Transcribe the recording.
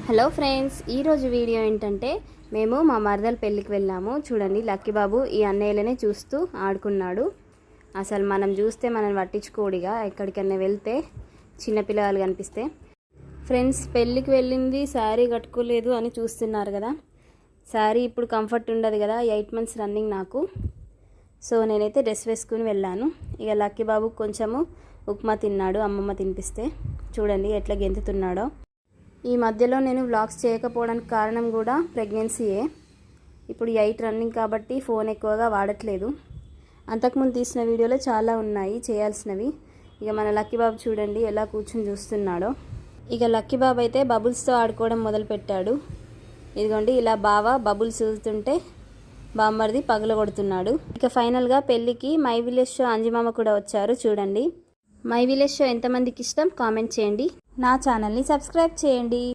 Hello friends, ఈరోజు video ఏంటంటే మేము మా మరదల పెళ్ళికి వెళ్ళాము. చూడండి, లక్కీ బాబు ఈ అన్నయ్యలనే చూస్తూ ఆడుకున్నాడు. అసలు మనం చూస్తే మనం పట్టించుకోడిగా, ఎక్కడికన్నా వెళ్తే చిన్నపిల్లలు కనిపిస్తే. ఫ్రెండ్స్, పెళ్ళికి వెళ్ళింది శారీ కట్టుకోలేదు అని చూస్తున్నారు కదా. శారీ ఇప్పుడు కంఫర్ట్ ఉండదు కదా, 8 months రన్నింగ్ నాకు. సో నేనైతే డ్రెస్ వేసుకుని వెళ్ళాను. ఇక లక్కీ బాబు కొంచెము ఉప్మా తిన్నాడు, అమ్మమ్మ తినిపిస్తే. చూడండి ఎట్లా గెంతుతున్నాడో. ఈ మధ్యలో నేను వ్లాగ్స్ చేయకపోవడానికి కారణం కూడా ప్రెగ్నెన్సీయే. ఇప్పుడు 8 రన్నింగ్ కాబట్టి ఫోన్ ఎక్కువగా వాడట్లేదు. అంతకుముందు తీసిన వీడియోలో చాలా ఉన్నాయి చేయాల్సినవి. ఇక మన లక్కీ బాబు చూడండి ఎలా కూర్చుని చూస్తున్నాడో. ఇక లక్కీ బాబు అయితే బబుల్స్తో ఆడుకోవడం మొదలుపెట్టాడు. ఇదిగోండి ఇలా బావ బబుల్స్ చూస్తుంటే బామ్మర్ది పగలగొడుతున్నాడు. ఇక ఫైనల్గా పెళ్ళికి మై విలేజ్ షో అంజిమామ కూడా వచ్చారు. చూడండి, మై విలేజ్ షో ఎంతమందికి ఇష్టం కామెంట్ చేయండి. నా ఛానల్ని సబ్స్క్రైబ్ చేయండి.